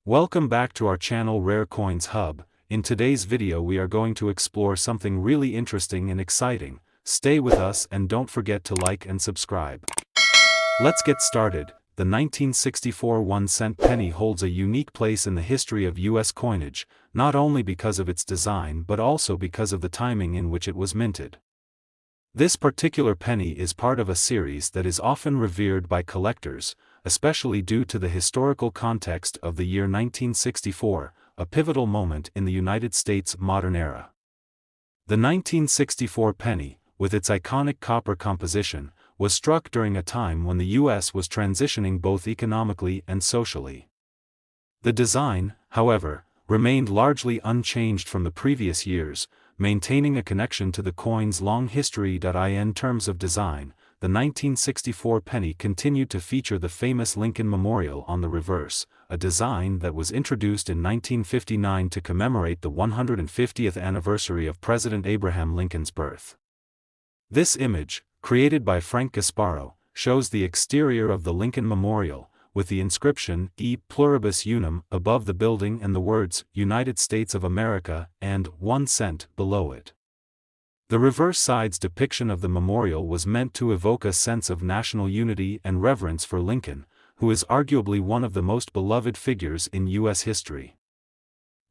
Welcome back to our channel Rare Coins Hub. In today's video we are going to explore something really interesting and exciting. Stay with us and don't forget to like and subscribe. Let's get started. The 1964 1-cent penny holds a unique place in the history of US coinage, not only because of its design but also because of the timing in which it was minted. This particular penny is part of a series that is often revered by collectors, especially due to the historical context of the year 1964, a pivotal moment in the United States' modern era. The 1964 penny, with its iconic copper composition, was struck during a time when the U.S. was transitioning both economically and socially. The design, however, remained largely unchanged from the previous years, maintaining a connection to the coin's long history. In terms of design, the 1964 penny continued to feature the famous Lincoln Memorial on the reverse, a design that was introduced in 1959 to commemorate the 150th anniversary of President Abraham Lincoln's birth. This image, created by Frank Gasparo, shows the exterior of the Lincoln Memorial, with the inscription E pluribus unum above the building and the words United States of America and 1 cent below it. The reverse side's depiction of the memorial was meant to evoke a sense of national unity and reverence for Lincoln, who is arguably one of the most beloved figures in U.S. history.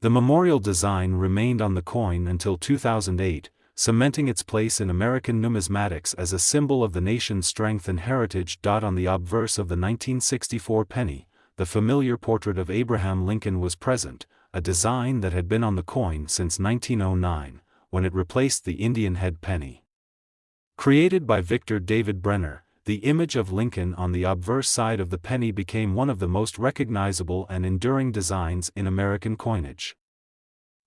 The memorial design remained on the coin until 2008, cementing its place in American numismatics as a symbol of the nation's strength and heritage. On the obverse of the 1964 penny, the familiar portrait of Abraham Lincoln was present, a design that had been on the coin since 1909, when it replaced the Indian head penny. Created by Victor David Brenner, the image of Lincoln on the obverse side of the penny became one of the most recognizable and enduring designs in American coinage.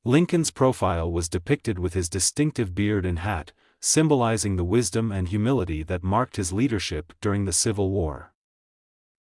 Lincoln's profile was depicted with his distinctive beard and hat, symbolizing the wisdom and humility that marked his leadership during the Civil War.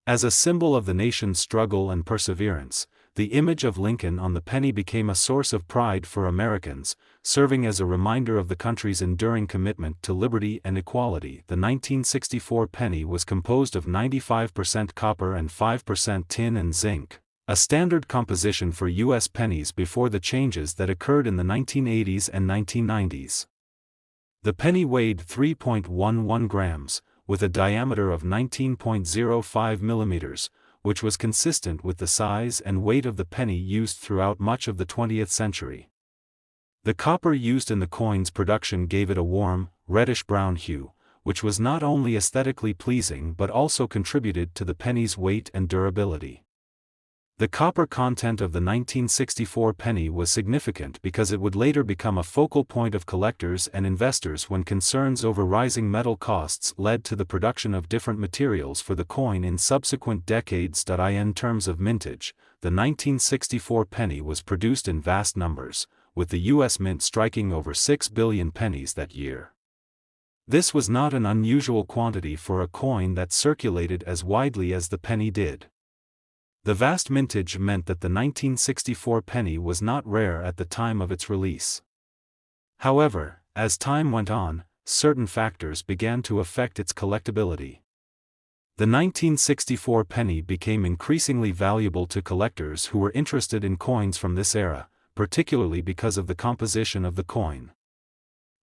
As a symbol of the nation's struggle and perseverance, the image of Lincoln on the penny became a source of pride for Americans, serving as a reminder of the country's enduring commitment to liberty and equality. The 1964 penny was composed of 95% copper and 5% tin and zinc, a standard composition for U.S. pennies before the changes that occurred in the 1980s and 1990s. The penny weighed 3.11 grams, with a diameter of 19.05 millimeters, which was consistent with the size and weight of the penny used throughout much of the 20th century. The copper used in the coin's production gave it a warm, reddish-brown hue, which was not only aesthetically pleasing but also contributed to the penny's weight and durability. The copper content of the 1964 penny was significant because it would later become a focal point of collectors and investors when concerns over rising metal costs led to the production of different materials for the coin in subsequent decades. In terms of mintage, the 1964 penny was produced in vast numbers, with the U.S. Mint striking over 6 billion pennies that year. This was not an unusual quantity for a coin that circulated as widely as the penny did. The vast mintage meant that the 1964 penny was not rare at the time of its release. However, as time went on, certain factors began to affect its collectability. The 1964 penny became increasingly valuable to collectors who were interested in coins from this era, particularly because of the composition of the coin.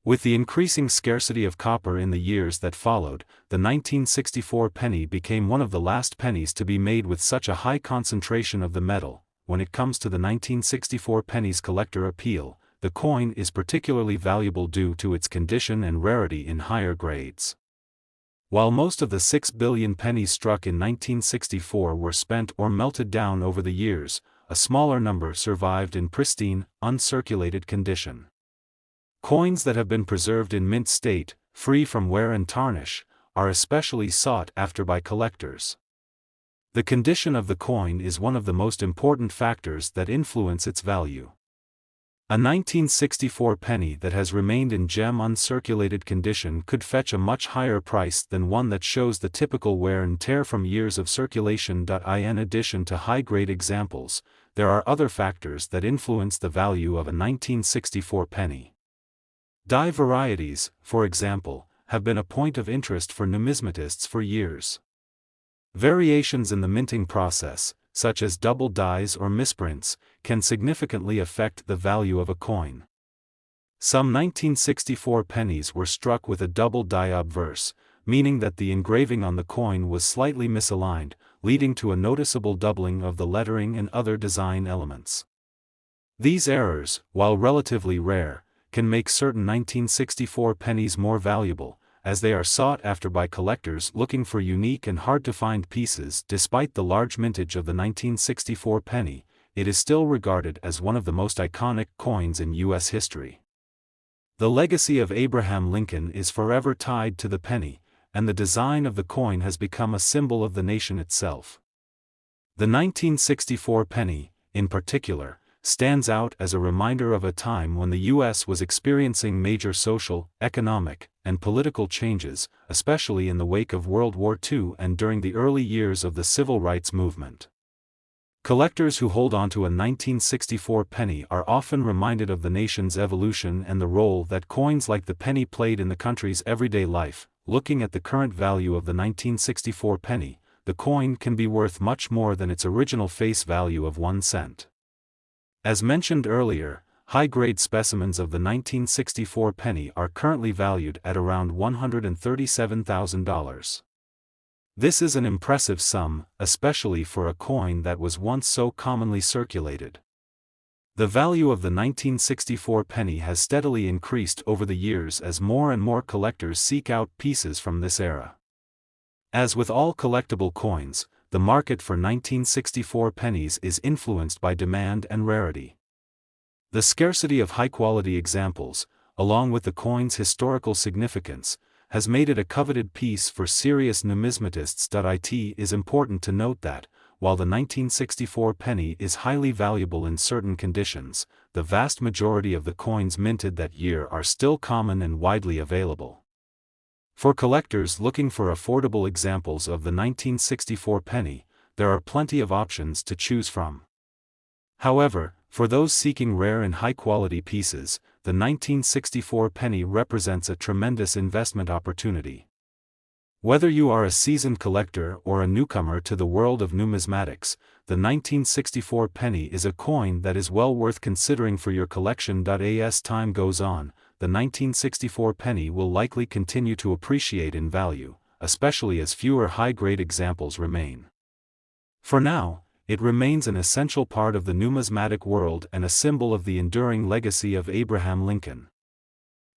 With the increasing scarcity of copper in the years that followed, the 1964 penny became one of the last pennies to be made with such a high concentration of the metal. When it comes to the 1964 penny's collector appeal, the coin is particularly valuable due to its condition and rarity in higher grades. While most of the 6 billion pennies struck in 1964 were spent or melted down over the years, a smaller number survived in pristine, uncirculated condition. Coins that have been preserved in mint state, free from wear and tarnish, are especially sought after by collectors. The condition of the coin is one of the most important factors that influence its value. A 1964 penny that has remained in gem uncirculated condition could fetch a much higher price than one that shows the typical wear and tear from years of circulation. In addition to high-grade examples, there are other factors that influence the value of a 1964 penny. Die varieties, for example, have been a point of interest for numismatists for years. Variations in the minting process, such as double dies or misprints, can significantly affect the value of a coin. Some 1964 pennies were struck with a double die obverse, meaning that the engraving on the coin was slightly misaligned, leading to a noticeable doubling of the lettering and other design elements. These errors, while relatively rare, can make certain 1964 pennies more valuable, as they are sought after by collectors looking for unique and hard-to-find pieces. Despite the large mintage of the 1964 penny, it is still regarded as one of the most iconic coins in U.S. history. The legacy of Abraham Lincoln is forever tied to the penny, and the design of the coin has become a symbol of the nation itself. The 1964 penny, in particular, stands out as a reminder of a time when the U.S. was experiencing major social, economic, and political changes, especially in the wake of World War II and during the early years of the Civil Rights Movement. Collectors who hold onto a 1964 penny are often reminded of the nation's evolution and the role that coins like the penny played in the country's everyday life. Looking at the current value of the 1964 penny, the coin can be worth much more than its original face value of 1 cent. As mentioned earlier, high-grade specimens of the 1964 penny are currently valued at around $137,000. This is an impressive sum, especially for a coin that was once so commonly circulated. The value of the 1964 penny has steadily increased over the years as more and more collectors seek out pieces from this era. As with all collectible coins, the market for 1964 pennies is influenced by demand and rarity. The scarcity of high-quality examples, along with the coin's historical significance, has made it a coveted piece for serious numismatists. It is important to note that, while the 1964 penny is highly valuable in certain conditions, the vast majority of the coins minted that year are still common and widely available. For collectors looking for affordable examples of the 1964 penny, there are plenty of options to choose from. However, for those seeking rare and high-quality pieces, the 1964 penny represents a tremendous investment opportunity. Whether you are a seasoned collector or a newcomer to the world of numismatics, the 1964 penny is a coin that is well worth considering for your collection. As time goes on, the 1964 penny will likely continue to appreciate in value, especially as fewer high-grade examples remain. For now, it remains an essential part of the numismatic world and a symbol of the enduring legacy of Abraham Lincoln.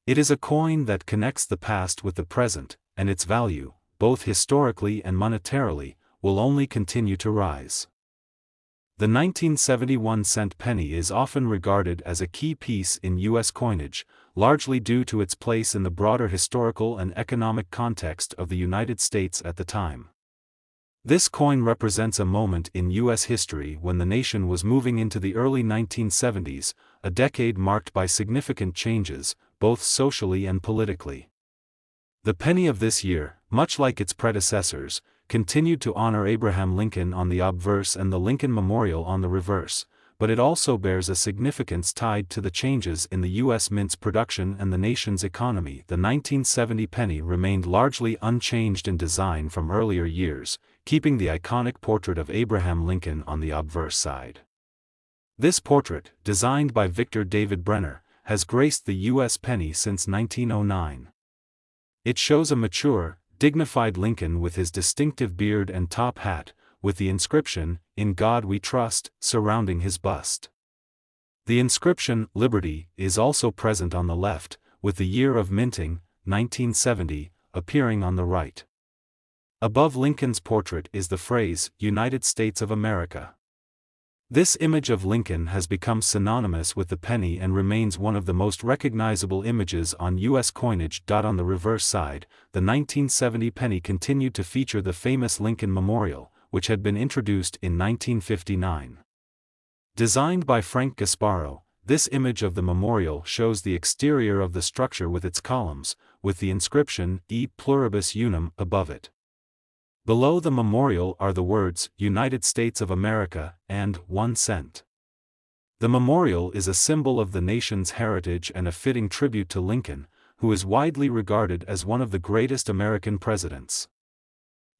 It is a coin that connects the past with the present, and its value, both historically and monetarily, will only continue to rise. The 1971 cent penny is often regarded as a key piece in U.S. coinage, largely due to its place in the broader historical and economic context of the United States at the time. This coin represents a moment in U.S. history when the nation was moving into the early 1970s, a decade marked by significant changes, both socially and politically. The penny of this year, much like its predecessors, continued to honor Abraham Lincoln on the obverse and the Lincoln Memorial on the reverse, but it also bears a significance tied to the changes in the U.S. mint's production and the nation's economy. The 1970 penny remained largely unchanged in design from earlier years, keeping the iconic portrait of Abraham Lincoln on the obverse side. This portrait, designed by Victor David Brenner, has graced the U.S. penny since 1909. It shows a mature, dignified Lincoln with his distinctive beard and top hat, with the inscription, "In God We Trust," surrounding his bust. The inscription, "Liberty," is also present on the left, with the year of minting, 1970, appearing on the right. Above Lincoln's portrait is the phrase, "United States of America." This image of Lincoln has become synonymous with the penny and remains one of the most recognizable images on U.S. coinage. On the reverse side, the 1970 penny continued to feature the famous Lincoln Memorial, which had been introduced in 1959. Designed by Frank Gasparo, this image of the memorial shows the exterior of the structure with its columns, with the inscription, "E pluribus unum," above it. Below the memorial are the words, "United States of America," and 1 cent. The memorial is a symbol of the nation's heritage and a fitting tribute to Lincoln, who is widely regarded as one of the greatest American presidents.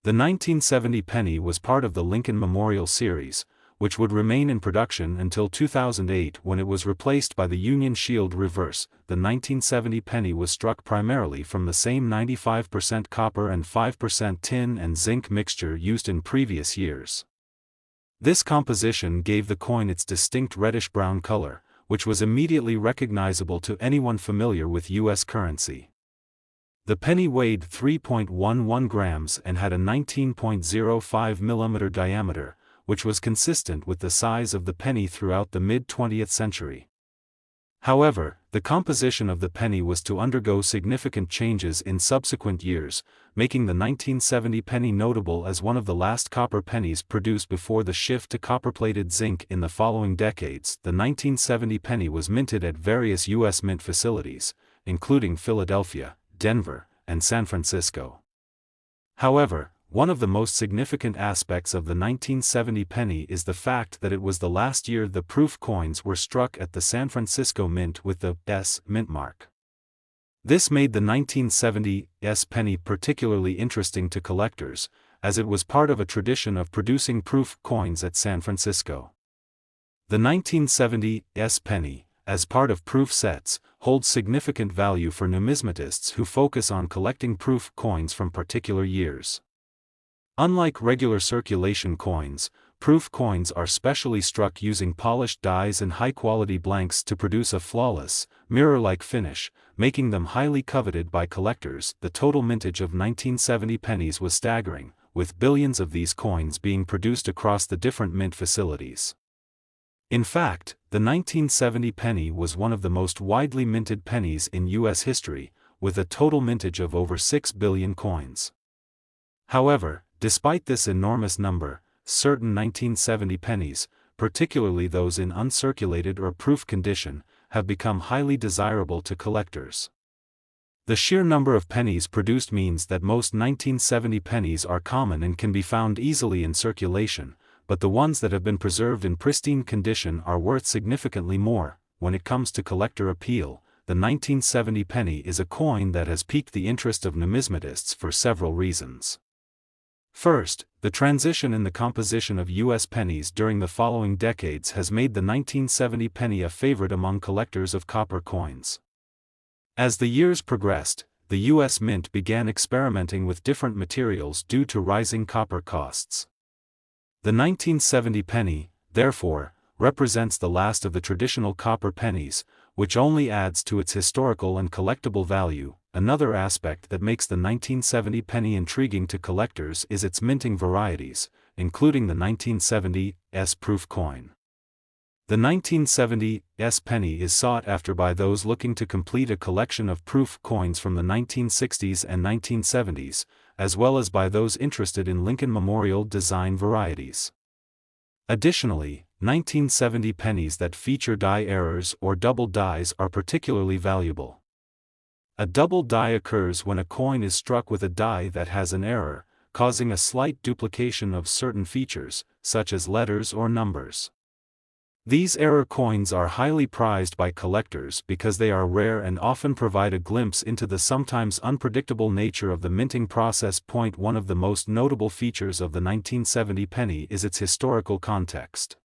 The 1970 penny was part of the Lincoln Memorial series, which would remain in production until 2008 when it was replaced by the Union Shield reverse. The 1970 penny was struck primarily from the same 95% copper and 5% tin and zinc mixture used in previous years. This composition gave the coin its distinct reddish-brown color, which was immediately recognizable to anyone familiar with U.S. currency. The penny weighed 3.11 grams and had a 19.05 mm diameter, which was consistent with the size of the penny throughout the mid-20th century. However, the composition of the penny was to undergo significant changes in subsequent years, making the 1970 penny notable as one of the last copper pennies produced before the shift to copper-plated zinc in the following decades. The 1970 penny was minted at various U.S. mint facilities, including Philadelphia, Denver, and San Francisco. However, one of the most significant aspects of the 1970 penny is the fact that it was the last year the proof coins were struck at the San Francisco Mint with the S mint mark. This made the 1970 S penny particularly interesting to collectors, as it was part of a tradition of producing proof coins at San Francisco. The 1970 S penny, as part of proof sets, holds significant value for numismatists who focus on collecting proof coins from particular years. Unlike regular circulation coins, proof coins are specially struck using polished dies and high-quality blanks to produce a flawless, mirror-like finish, making them highly coveted by collectors. The total mintage of 1970 pennies was staggering, with billions of these coins being produced across the different mint facilities. In fact, the 1970 penny was one of the most widely minted pennies in U.S. history, with a total mintage of over 6 billion coins. However, despite this enormous number, certain 1970 pennies, particularly those in uncirculated or proof condition, have become highly desirable to collectors. The sheer number of pennies produced means that most 1970 pennies are common and can be found easily in circulation, but the ones that have been preserved in pristine condition are worth significantly more. When it comes to collector appeal, the 1970 penny is a coin that has piqued the interest of numismatists for several reasons. First, the transition in the composition of U.S. pennies during the following decades has made the 1970 penny a favorite among collectors of copper coins. As the years progressed, the U.S. Mint began experimenting with different materials due to rising copper costs. The 1970 penny, therefore, represents the last of the traditional copper pennies, which only adds to its historical and collectible value. Another aspect that makes the 1970 penny intriguing to collectors is its minting varieties, including the 1970 S proof coin. The 1970 S penny is sought after by those looking to complete a collection of proof coins from the 1960s and 1970s, as well as by those interested in Lincoln Memorial design varieties. Additionally, 1970 pennies that feature die errors or double dies are particularly valuable. A double die occurs when a coin is struck with a die that has an error, causing a slight duplication of certain features, such as letters or numbers. These error coins are highly prized by collectors because they are rare and often provide a glimpse into the sometimes unpredictable nature of the minting process. One of the most notable features of the 1970 penny is its historical context.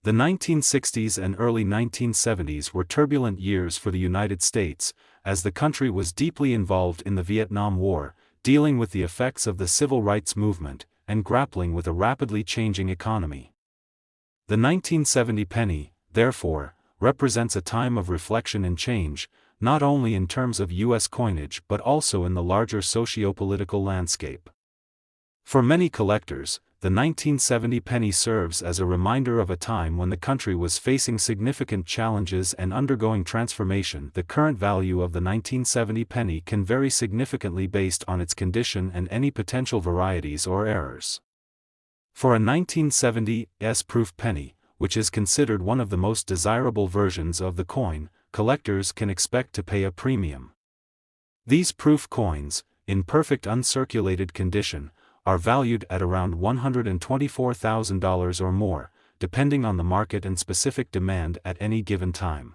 The 1960s and early 1970s were turbulent years for the United States, as the country was deeply involved in the Vietnam War, dealing with the effects of the civil rights movement, and grappling with a rapidly changing economy. The 1970 penny, therefore, represents a time of reflection and change, not only in terms of U.S. coinage but also in the larger socio-political landscape. For many collectors, the 1970 penny serves as a reminder of a time when the country was facing significant challenges and undergoing transformation. The current value of the 1970 penny can vary significantly based on its condition and any potential varieties or errors. For a 1970 S proof penny, which is considered one of the most desirable versions of the coin, collectors can expect to pay a premium. These proof coins, in perfect uncirculated condition, are valued at around $124,000 or more, depending on the market and specific demand at any given time.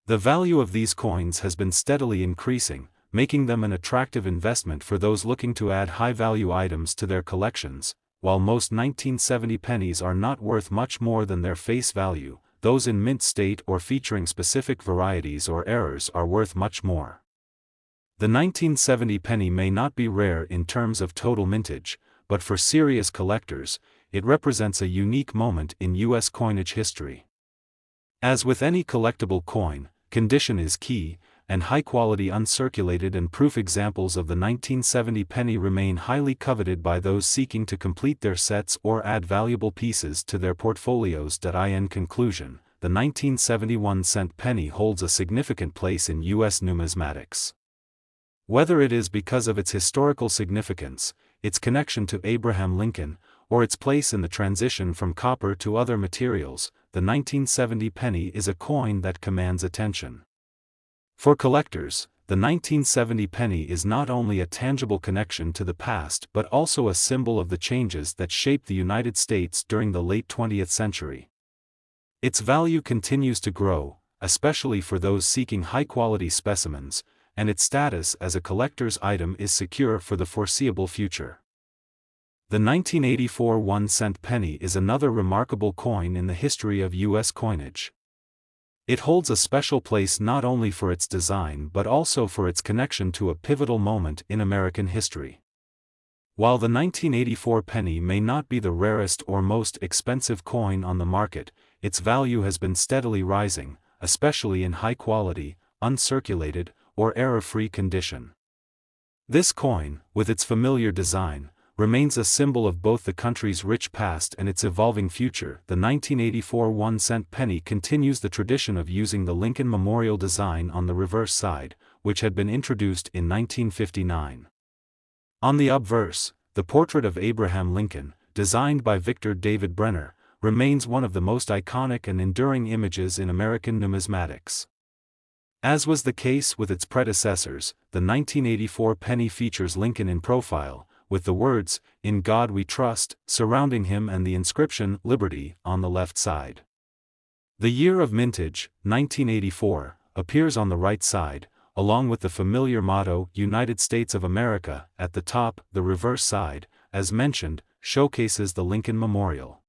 The value of these coins has been steadily increasing, making them an attractive investment for those looking to add high-value items to their collections. While most 1970 pennies are not worth much more than their face value, those in mint state or featuring specific varieties or errors are worth much more. The 1970 penny may not be rare in terms of total mintage, but for serious collectors, it represents a unique moment in U.S. coinage history. As with any collectible coin, condition is key, and high-quality uncirculated and proof examples of the 1970 penny remain highly coveted by those seeking to complete their sets or add valuable pieces to their portfolios. In conclusion, the 1971-cent penny holds a significant place in U.S. numismatics. Whether it is because of its historical significance, its connection to Abraham Lincoln, or its place in the transition from copper to other materials, the 1970 penny is a coin that commands attention. For collectors, the 1970 penny is not only a tangible connection to the past but also a symbol of the changes that shaped the United States during the late 20th century. Its value continues to grow, especially for those seeking high-quality specimens, and its status as a collector's item is secure for the foreseeable future. The 1984 1-cent penny is another remarkable coin in the history of U.S. coinage. It holds a special place not only for its design but also for its connection to a pivotal moment in American history. While the 1984 penny may not be the rarest or most expensive coin on the market, its value has been steadily rising, especially in high-quality, uncirculated, or error-free condition. This coin, with its familiar design, remains a symbol of both the country's rich past and its evolving future. The 1984 1-cent penny continues the tradition of using the Lincoln Memorial design on the reverse side, which had been introduced in 1959. On the obverse, the portrait of Abraham Lincoln, designed by Victor David Brenner, remains one of the most iconic and enduring images in American numismatics. As was the case with its predecessors, the 1984 penny features Lincoln in profile, with the words, "In God We Trust," surrounding him and the inscription, "Liberty," on the left side. The year of mintage, 1984, appears on the right side, along with the familiar motto, "United States of America," at the top. The reverse side, as mentioned, showcases the Lincoln Memorial.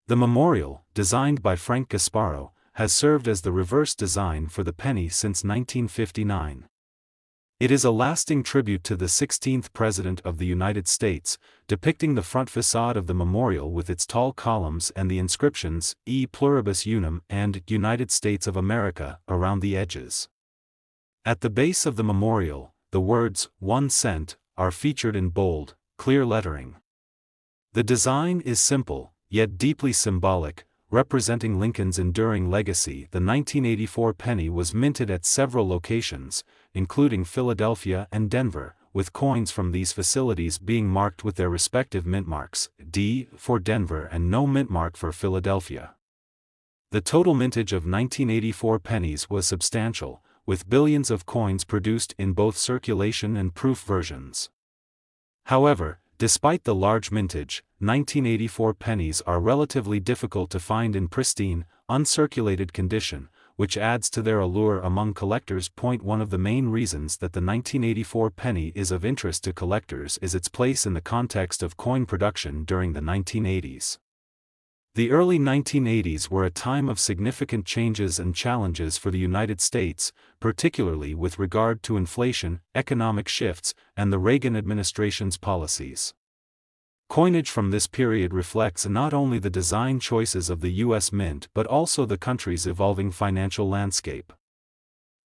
The memorial, designed by Frank Gasparo, has served as the reverse design for the penny since 1959. It is a lasting tribute to the 16th President of the United States, depicting the front facade of the memorial with its tall columns and the inscriptions, "E Pluribus Unum" and "United States of America" around the edges. At the base of the memorial, the words, "1 cent," are featured in bold, clear lettering. The design is simple, yet deeply symbolic, representing Lincoln's enduring legacy. The 1984 penny was minted at several locations, including Philadelphia and Denver, with coins from these facilities being marked with their respective mint marks, D for Denver and no mint mark for Philadelphia. The total mintage of 1984 pennies was substantial, with billions of coins produced in both circulation and proof versions. However, despite the large mintage, 1984 pennies are relatively difficult to find in pristine, uncirculated condition, which adds to their allure among collectors. One of the main reasons that the 1984 penny is of interest to collectors is its place in the context of coin production during the 1980s. The early 1980s were a time of significant changes and challenges for the United States, particularly with regard to inflation, economic shifts, and the Reagan administration's policies. Coinage from this period reflects not only the design choices of the U.S. Mint but also the country's evolving financial landscape.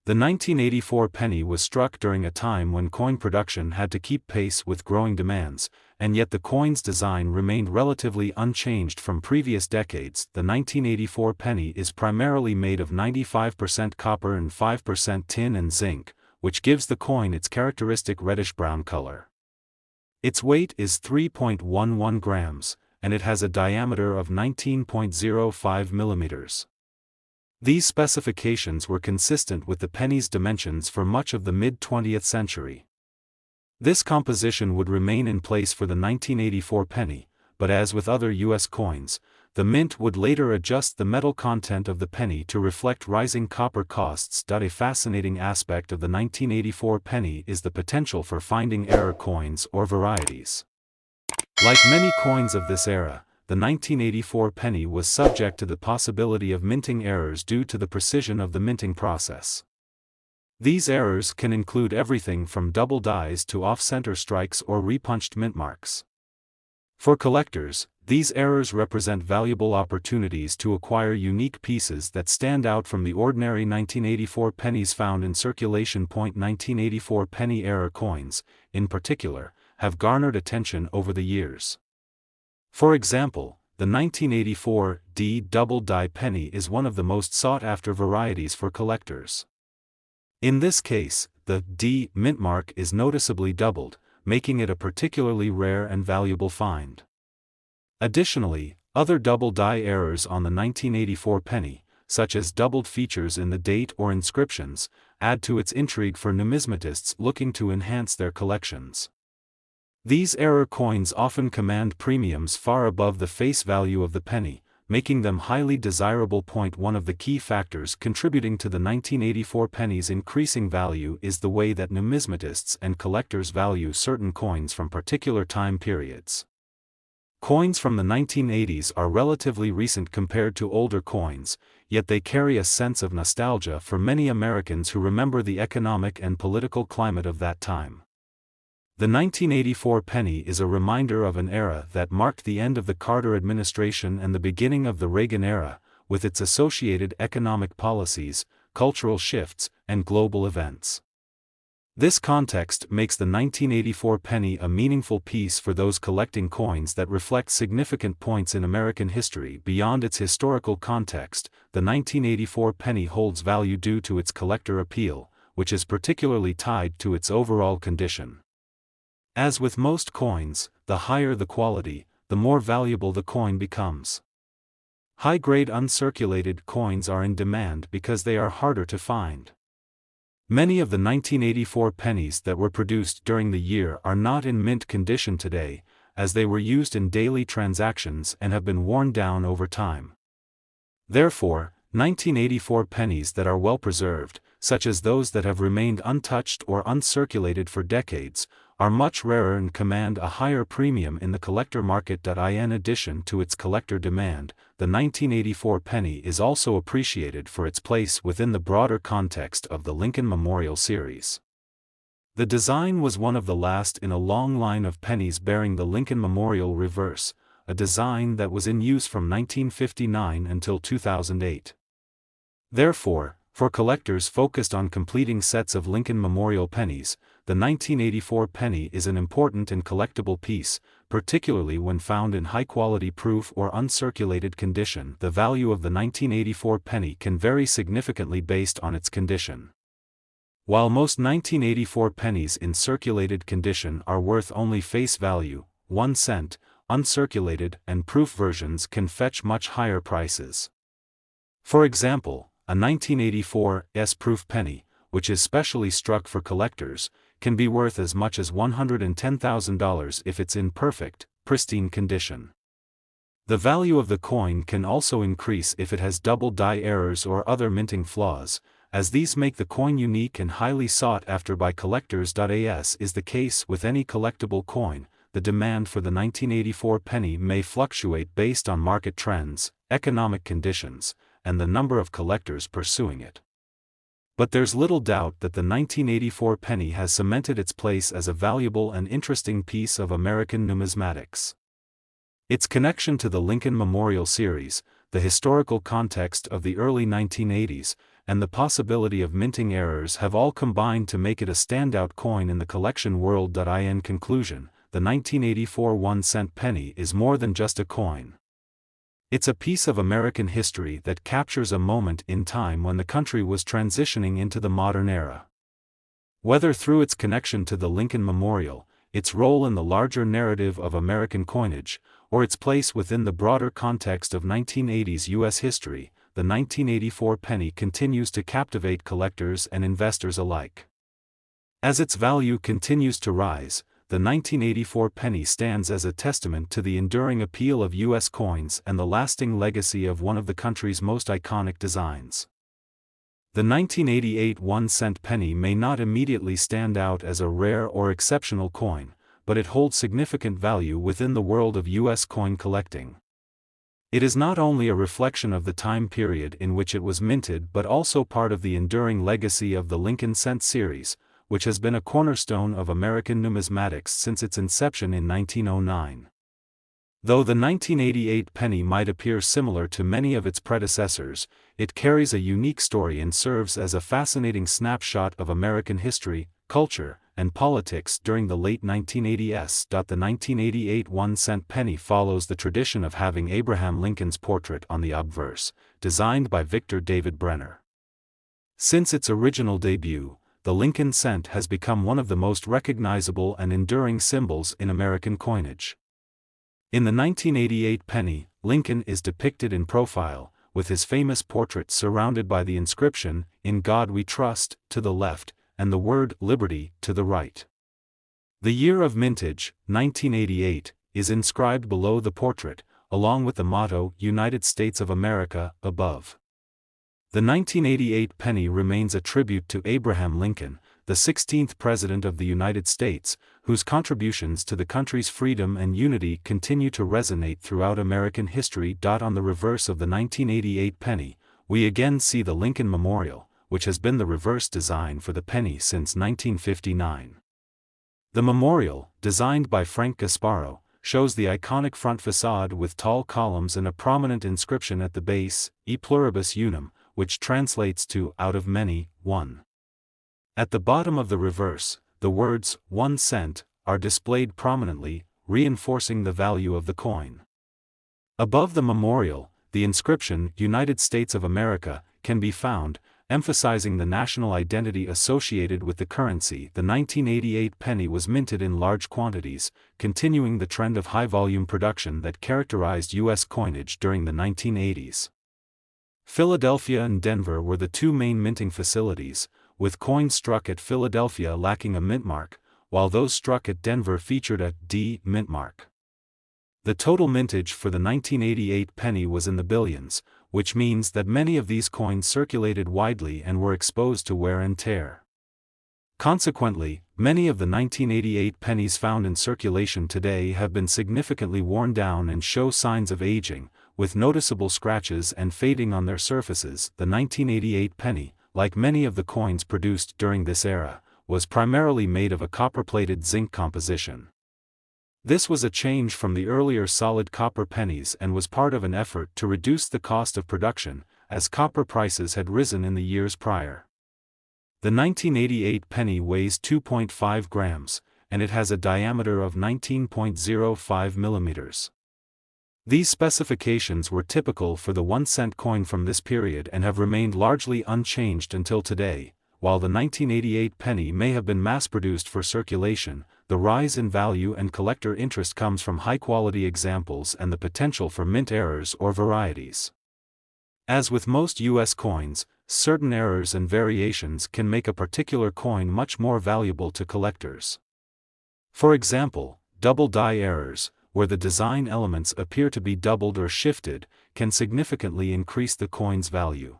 The 1984 penny was struck during a time when coin production had to keep pace with growing demands, and yet the coin's design remained relatively unchanged from previous decades. The 1984 penny is primarily made of 95% copper and 5% tin and zinc, which gives the coin its characteristic reddish-brown color. Its weight is 3.11 grams, and it has a diameter of 19.05 millimeters. These specifications were consistent with the penny's dimensions for much of the mid-20th century. This composition would remain in place for the 1984 penny, but as with other U.S. coins, The mint would later adjust the metal content of the penny to reflect rising copper costs. A fascinating aspect of the 1984 penny is the potential for finding error coins or varieties. Like many coins of this era, the 1984 penny was subject to the possibility of minting errors due to the precision of the minting process. These errors can include everything from double dies to off-center strikes or repunched mint marks. For collectors, these errors represent valuable opportunities to acquire unique pieces that stand out from the ordinary 1984 pennies found in circulation. 1984 penny error coins, in particular, have garnered attention over the years. For example, the 1984 D double die penny is one of the most sought-after varieties for collectors. In this case, the D mint mark is noticeably doubled, making it a particularly rare and valuable find. Additionally, other double die errors on the 1984 penny, such as doubled features in the date or inscriptions, add to its intrigue for numismatists looking to enhance their collections. These error coins often command premiums far above the face value of the penny, making them highly desirable. One of the key factors contributing to the 1984 penny's increasing value is the way that numismatists and collectors value certain coins from particular time periods. Coins from the 1980s are relatively recent compared to older coins, yet they carry a sense of nostalgia for many Americans who remember the economic and political climate of that time. The 1984 penny is a reminder of an era that marked the end of the Carter administration and the beginning of the Reagan era, with its associated economic policies, cultural shifts, and global events. This context makes the 1984 penny a meaningful piece for those collecting coins that reflect significant points in American history. Beyond its historical context, the 1984 penny holds value due to its collector appeal, which is particularly tied to its overall condition. As with most coins, the higher the quality, the more valuable the coin becomes. High-grade uncirculated coins are in demand because they are harder to find. Many of the 1984 pennies that were produced during the year are not in mint condition today, as they were used in daily transactions and have been worn down over time. Therefore, 1984 pennies that are well preserved, such as those that have remained untouched or uncirculated for decades, are much rarer and command a higher premium in the collector market. In addition to its collector demand, the 1984 penny is also appreciated for its place within the broader context of the Lincoln Memorial series. The design was one of the last in a long line of pennies bearing the Lincoln Memorial reverse, a design that was in use from 1959 until 2008. Therefore, for collectors focused on completing sets of Lincoln Memorial pennies, the 1984 penny is an important and collectible piece, particularly when found in high-quality proof or uncirculated condition. The value of the 1984 penny can vary significantly based on its condition. While most 1984 pennies in circulated condition are worth only face value, 1 cent, uncirculated and proof versions can fetch much higher prices. For example, a 1984 S-proof penny, which is specially struck for collectors, can be worth as much as $110,000 if it's in perfect, pristine condition. The value of the coin can also increase if it has double die errors or other minting flaws, as these make the coin unique and highly sought after by collectors. As is the case with any collectible coin, the demand for the 1984 penny may fluctuate based on market trends, economic conditions, and the number of collectors pursuing it. But there's little doubt that the 1984 penny has cemented its place as a valuable and interesting piece of American numismatics. Its connection to the Lincoln Memorial series, the historical context of the early 1980s, and the possibility of minting errors have all combined to make it a standout coin in the collection world. In conclusion, the 1984 1-cent penny is more than just a coin. It's a piece of American history that captures a moment in time when the country was transitioning into the modern era. Whether through its connection to the Lincoln Memorial, its role in the larger narrative of American coinage, or its place within the broader context of 1980s U.S. history, the 1984 penny continues to captivate collectors and investors alike. As its value continues to rise, the 1984 penny stands as a testament to the enduring appeal of U.S. coins and the lasting legacy of one of the country's most iconic designs. The 1988 1-cent penny may not immediately stand out as a rare or exceptional coin, but it holds significant value within the world of U.S. coin collecting. It is not only a reflection of the time period in which it was minted but also part of the enduring legacy of the Lincoln Cent series, which has been a cornerstone of American numismatics since its inception in 1909. Though the 1988 penny might appear similar to many of its predecessors, it carries a unique story and serves as a fascinating snapshot of American history, culture, and politics during the late 1980s. The 1988 1-cent penny follows the tradition of having Abraham Lincoln's portrait on the obverse, designed by Victor David Brenner. Since its original debut, the Lincoln cent has become one of the most recognizable and enduring symbols in American coinage. In the 1988 penny, Lincoln is depicted in profile, with his famous portrait surrounded by the inscription, "In God We Trust," to the left, and the word "Liberty" to the right. The year of mintage, 1988, is inscribed below the portrait, along with the motto, "United States of America," above. The 1988 penny remains a tribute to Abraham Lincoln, the 16th President of the United States, whose contributions to the country's freedom and unity continue to resonate throughout American history. On the reverse of the 1988 penny, we again see the Lincoln Memorial, which has been the reverse design for the penny since 1959. The memorial, designed by Frank Gasparo, shows the iconic front facade with tall columns and a prominent inscription at the base, "E pluribus unum," which translates to "out of many, one." At the bottom of the reverse, the words, "1 cent," are displayed prominently, reinforcing the value of the coin. Above the memorial, the inscription, "United States of America," can be found, emphasizing the national identity associated with the currency. The 1988 penny was minted in large quantities, continuing the trend of high-volume production that characterized U.S. coinage during the 1980s. Philadelphia and Denver were the two main minting facilities, with coins struck at Philadelphia lacking a mint mark, while those struck at Denver featured a D mint mark. The total mintage for the 1988 penny was in the billions, which means that many of these coins circulated widely and were exposed to wear and tear. Consequently, many of the 1988 pennies found in circulation today have been significantly worn down and show signs of aging, with noticeable scratches and fading on their surfaces. The 1988 penny, like many of the coins produced during this era, was primarily made of a copper-plated zinc composition. This was a change from the earlier solid copper pennies and was part of an effort to reduce the cost of production, as copper prices had risen in the years prior. The 1988 penny weighs 2.5 grams, and it has a diameter of 19.05 millimeters. These specifications were typical for the 1-cent coin from this period and have remained largely unchanged until today. While the 1988 penny may have been mass-produced for circulation, the rise in value and collector interest comes from high-quality examples and the potential for mint errors or varieties. As with most U.S. coins, certain errors and variations can make a particular coin much more valuable to collectors. For example, double die errors, where the design elements appear to be doubled or shifted, can significantly increase the coin's value.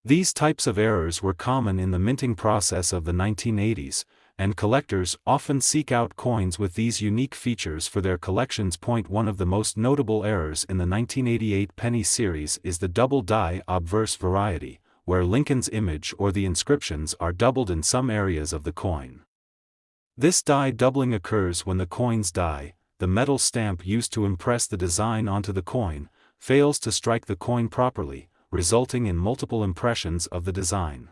These types of errors were common in the minting process of the 1980s, and collectors often seek out coins with these unique features for their collections. One of the most notable errors in the 1988 penny series is the double die obverse variety, where Lincoln's image or the inscriptions are doubled in some areas of the coin. This die doubling occurs when the coin's die, the metal stamp used to impress the design onto the coin, fails to strike the coin properly, resulting in multiple impressions of the design.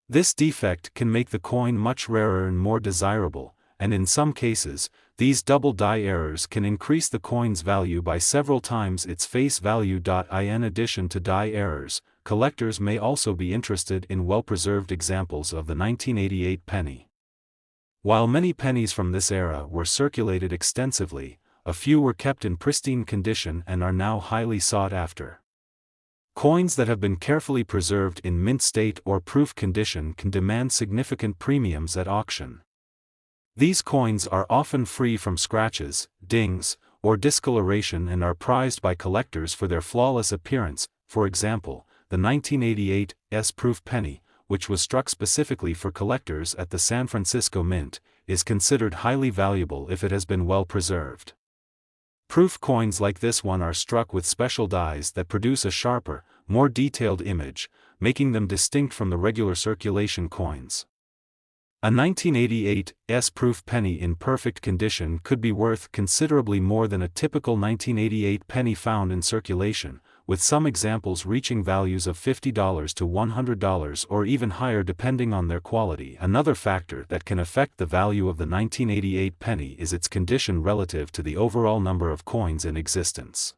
This defect can make the coin much rarer and more desirable, and in some cases, these double die errors can increase the coin's value by several times its face value. In addition to die errors, collectors may also be interested in well-preserved examples of the 1988 penny. While many pennies from this era were circulated extensively, a few were kept in pristine condition and are now highly sought after. Coins that have been carefully preserved in mint state or proof condition can demand significant premiums at auction. These coins are often free from scratches, dings, or discoloration and are prized by collectors for their flawless appearance. For example, the 1988 S-proof penny, which was struck specifically for collectors at the San Francisco Mint, is considered highly valuable if it has been well preserved. Proof coins like this one are struck with special dies that produce a sharper, more detailed image, making them distinct from the regular circulation coins. A 1988 S-proof penny in perfect condition could be worth considerably more than a typical 1988 penny found in circulation, with some examples reaching values of $50 to $100 or even higher depending on their quality. Another factor that can affect the value of the 1988 penny is its condition relative to the overall number of coins in existence.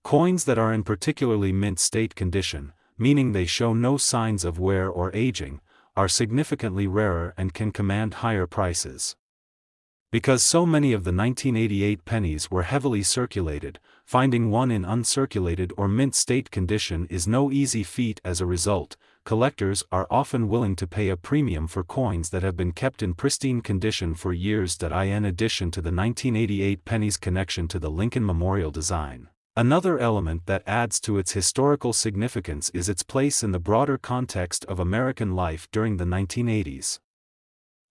Coins that are in particularly mint state condition, meaning they show no signs of wear or aging, are significantly rarer and can command higher prices. Because so many of the 1988 pennies were heavily circulated, finding one in uncirculated or mint state condition is no easy feat. As a result, collectors are often willing to pay a premium for coins that have been kept in pristine condition for years. In addition to the 1988 penny's connection to the Lincoln Memorial design, another element that adds to its historical significance is its place in the broader context of American life during the 1980s.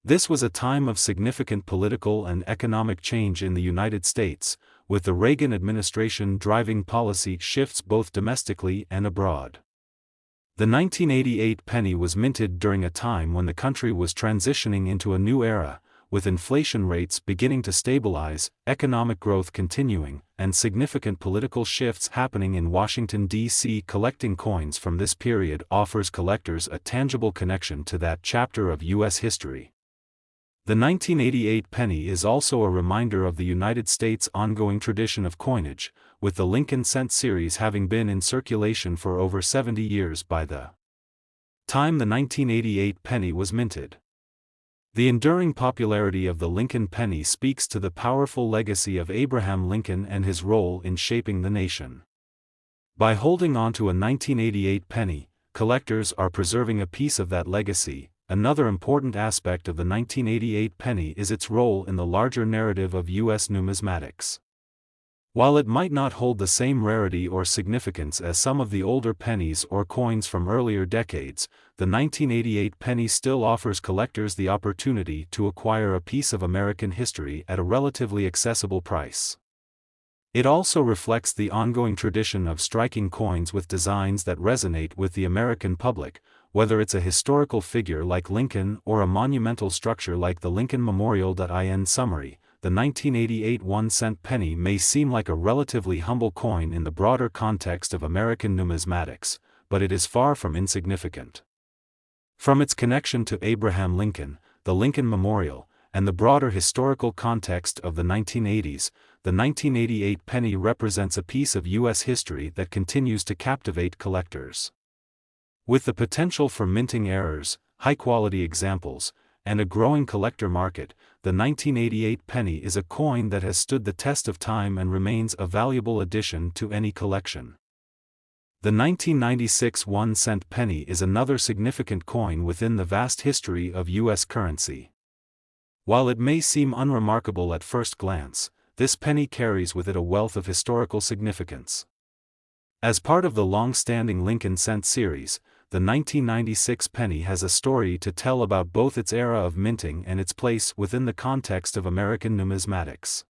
This was a time of significant political and economic change in the United States, with the Reagan administration driving policy shifts both domestically and abroad. The 1988 penny was minted during a time when the country was transitioning into a new era, with inflation rates beginning to stabilize, economic growth continuing, and significant political shifts happening in Washington, D.C. Collecting coins from this period offers collectors a tangible connection to that chapter of U.S. history. The 1988 penny is also a reminder of the United States' ongoing tradition of coinage, with the Lincoln cent series having been in circulation for over 70 years by the time the 1988 penny was minted. The enduring popularity of the Lincoln penny speaks to the powerful legacy of Abraham Lincoln and his role in shaping the nation. By holding on to a 1988 penny, collectors are preserving a piece of that legacy. Another important aspect of the 1988 penny is its role in the larger narrative of U.S. numismatics. While it might not hold the same rarity or significance as some of the older pennies or coins from earlier decades, the 1988 penny still offers collectors the opportunity to acquire a piece of American history at a relatively accessible price. It also reflects the ongoing tradition of striking coins with designs that resonate with the American public, whether it's a historical figure like Lincoln or a monumental structure like the Lincoln Memorial. In summary, the 1988 1-cent penny may seem like a relatively humble coin in the broader context of American numismatics, but it is far from insignificant. From its connection to Abraham Lincoln, the Lincoln Memorial, and the broader historical context of the 1980s, the 1988 penny represents a piece of U.S. history that continues to captivate collectors. With the potential for minting errors, high-quality examples, and a growing collector market, the 1988 penny is a coin that has stood the test of time and remains a valuable addition to any collection. The 1996 1-cent penny is another significant coin within the vast history of U.S. currency. While it may seem unremarkable at first glance, this penny carries with it a wealth of historical significance. As part of the long-standing Lincoln cent series, the 1996 penny has a story to tell about both its era of minting and its place within the context of American numismatics.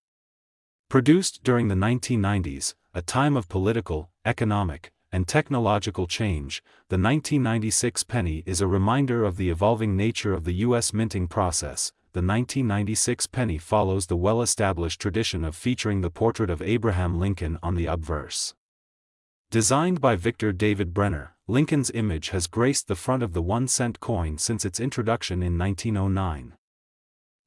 Produced during the 1990s, a time of political, economic, and technological change, the 1996 penny is a reminder of the evolving nature of the U.S. minting process. The 1996 penny follows the well-established tradition of featuring the portrait of Abraham Lincoln on the obverse. Designed by Victor David Brenner, Lincoln's image has graced the front of the 1-cent coin since its introduction in 1909.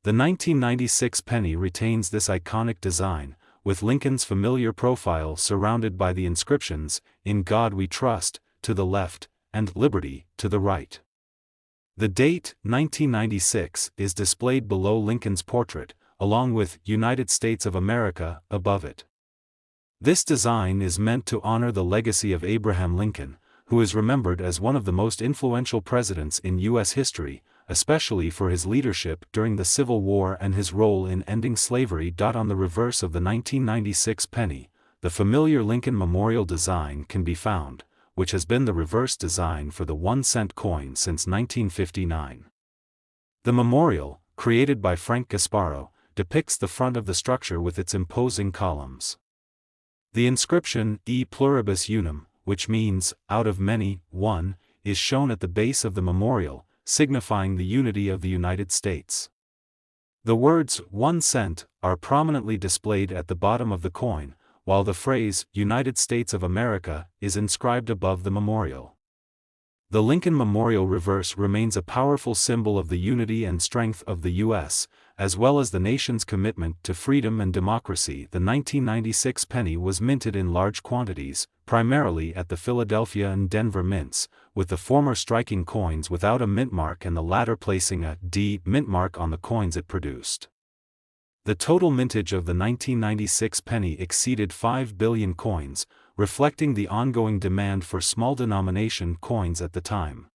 The 1996 penny retains this iconic design, with Lincoln's familiar profile surrounded by the inscriptions, "In God We Trust," to the left, and "Liberty," to the right. The date, 1996, is displayed below Lincoln's portrait, along with "United States of America" above it. This design is meant to honor the legacy of Abraham Lincoln, who is remembered as one of the most influential presidents in U.S. history, especially for his leadership during the Civil War and his role in ending slavery. On the reverse of the 1996 penny, the familiar Lincoln Memorial design can be found, which has been the reverse design for the 1-cent coin since 1959. The memorial, created by Frank Gasparo, depicts the front of the structure with its imposing columns. The inscription, E pluribus unum, which means, out of many, one, is shown at the base of the memorial, signifying the unity of the United States. The words, 1 cent, are prominently displayed at the bottom of the coin, while the phrase, United States of America, is inscribed above the memorial. The Lincoln Memorial reverse remains a powerful symbol of the unity and strength of the U.S., as well as the nation's commitment to freedom and democracy. The 1996 penny was minted in large quantities, primarily at the Philadelphia and Denver mints, with the former striking coins without a mint mark and the latter placing a D mint mark on the coins it produced. The total mintage of the 1996 penny exceeded 5 billion coins, reflecting the ongoing demand for small denomination coins at the time.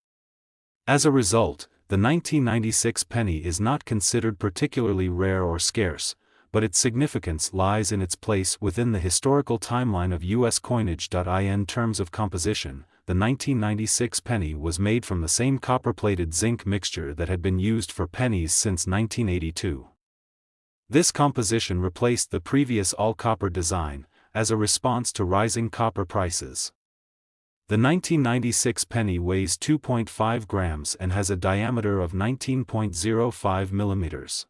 As a result, the 1996 penny is not considered particularly rare or scarce, but its significance lies in its place within the historical timeline of U.S. coinage. In terms of composition, the 1996 penny was made from the same copper-plated zinc mixture that had been used for pennies since 1982. This composition replaced the previous all-copper design, as a response to rising copper prices. The 1996 penny weighs 2.5 grams and has a diameter of 19.05 millimeters.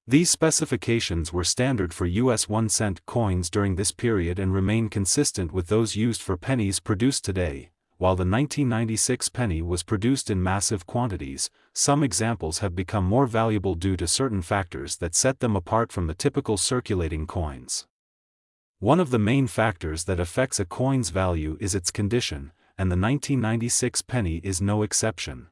These specifications were standard for U.S. 1-cent coins during this period and remain consistent with those used for pennies produced today. While the 1996 penny was produced in massive quantities, some examples have become more valuable due to certain factors that set them apart from the typical circulating coins. One of the main factors that affects a coin's value is its condition, and the 1996 penny is no exception.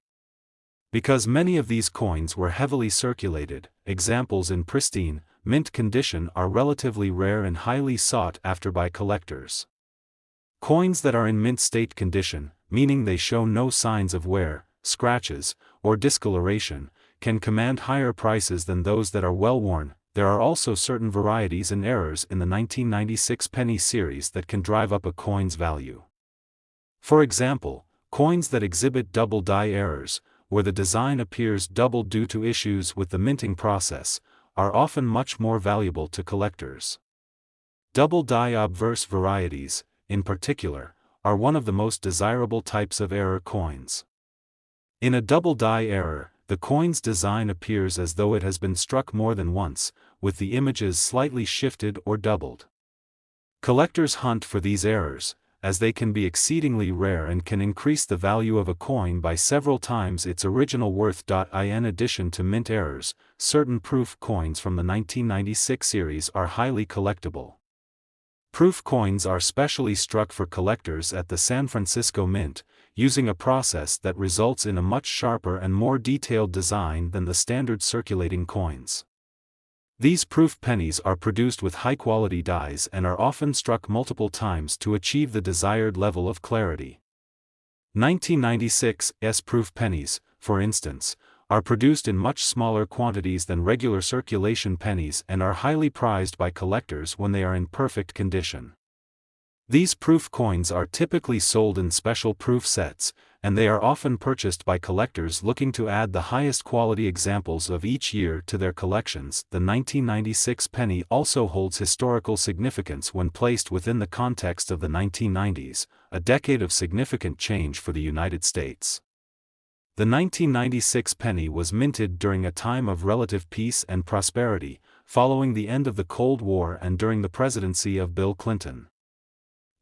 Because many of these coins were heavily circulated, examples in pristine, mint condition are relatively rare and highly sought after by collectors. Coins that are in mint state condition, meaning they show no signs of wear, scratches, or discoloration, can command higher prices than those that are well worn. There are also certain varieties and errors in the 1996 penny series that can drive up a coin's value. For example, coins that exhibit double die errors, where the design appears double due to issues with the minting process, are often much more valuable to collectors. Double die obverse varieties, in particular, are one of the most desirable types of error coins. In a double die error, the coin's design appears as though it has been struck more than once, with the images slightly shifted or doubled. Collectors hunt for these errors, as they can be exceedingly rare and can increase the value of a coin by several times its original worth. In addition to mint errors, certain proof coins from the 1996 series are highly collectible. Proof coins are specially struck for collectors at the San Francisco Mint, using a process that results in a much sharper and more detailed design than the standard circulating coins. These proof pennies are produced with high-quality dies and are often struck multiple times to achieve the desired level of clarity. 1996's proof pennies, for instance, are produced in much smaller quantities than regular circulation pennies and are highly prized by collectors when they are in perfect condition. These proof coins are typically sold in special proof sets, and they are often purchased by collectors looking to add the highest quality examples of each year to their collections. The 1996 penny also holds historical significance when placed within the context of the 1990s, a decade of significant change for the United States. The 1996 penny was minted during a time of relative peace and prosperity, following the end of the Cold War and during the presidency of Bill Clinton.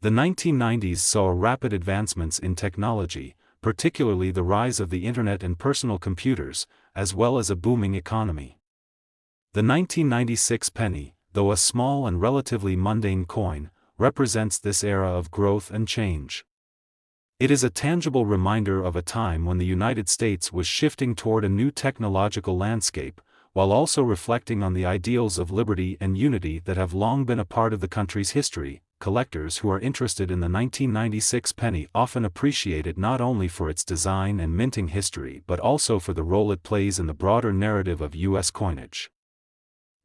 The 1990s saw rapid advancements in technology, particularly the rise of the Internet and personal computers, as well as a booming economy. The 1996 penny, though a small and relatively mundane coin, represents this era of growth and change. It is a tangible reminder of a time when the United States was shifting toward a new technological landscape, while also reflecting on the ideals of liberty and unity that have long been a part of the country's history. collectors who are interested in the 1996 penny often appreciate it not only for its design and minting history but also for the role it plays in the broader narrative of U.S. coinage.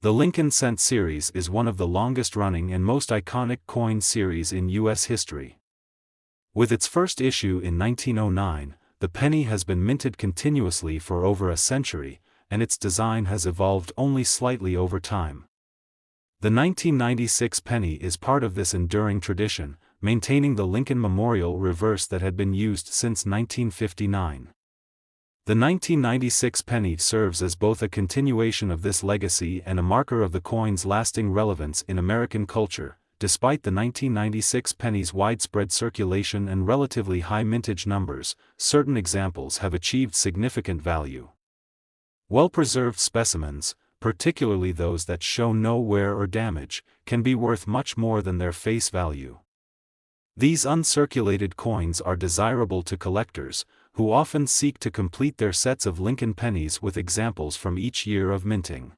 The Lincoln Cent series is one of the longest-running and most iconic coin series in U.S. history. With its first issue in 1909, the penny has been minted continuously for over a century, and its design has evolved only slightly over time. The 1996 penny is part of this enduring tradition, maintaining the Lincoln Memorial reverse that had been used since 1959. The 1996 penny serves as both a continuation of this legacy and a marker of the coin's lasting relevance in American culture. Despite the 1996 penny's widespread circulation and relatively high mintage numbers, certain examples have achieved significant value. Well-preserved specimens, particularly those that show no wear or damage, can be worth much more than their face value. These uncirculated coins are desirable to collectors, who often seek to complete their sets of Lincoln pennies with examples from each year of minting.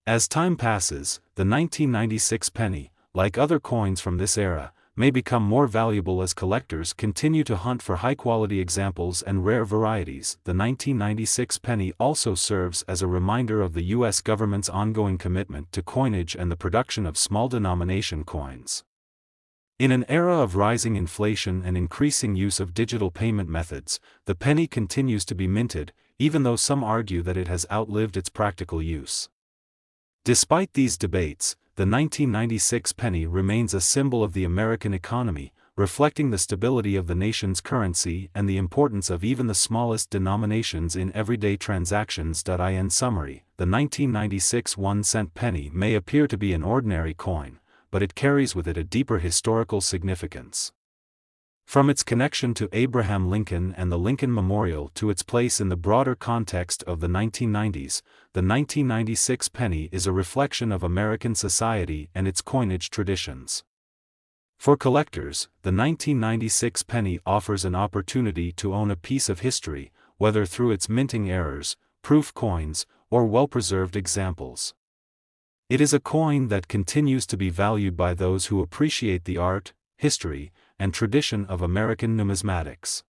As time passes, the 1996 penny, like other coins from this era, may become more valuable as collectors continue to hunt for high-quality examples and rare varieties. The 1996 penny also serves as a reminder of the U.S. government's ongoing commitment to coinage and the production of small-denomination coins. In an era of rising inflation and increasing use of digital payment methods, the penny continues to be minted, even though some argue that it has outlived its practical use. Despite these debates, the 1996 penny remains a symbol of the American economy, reflecting the stability of the nation's currency and the importance of even the smallest denominations in everyday transactions. In summary, the 1996 1-cent penny may appear to be an ordinary coin, but it carries with it a deeper historical significance. From its connection to Abraham Lincoln and the Lincoln Memorial to its place in the broader context of the 1990s, the 1996 penny is a reflection of American society and its coinage traditions. For collectors, the 1996 penny offers an opportunity to own a piece of history, whether through its minting errors, proof coins, or well-preserved examples. It is a coin that continues to be valued by those who appreciate the art, history, and tradition of American numismatics.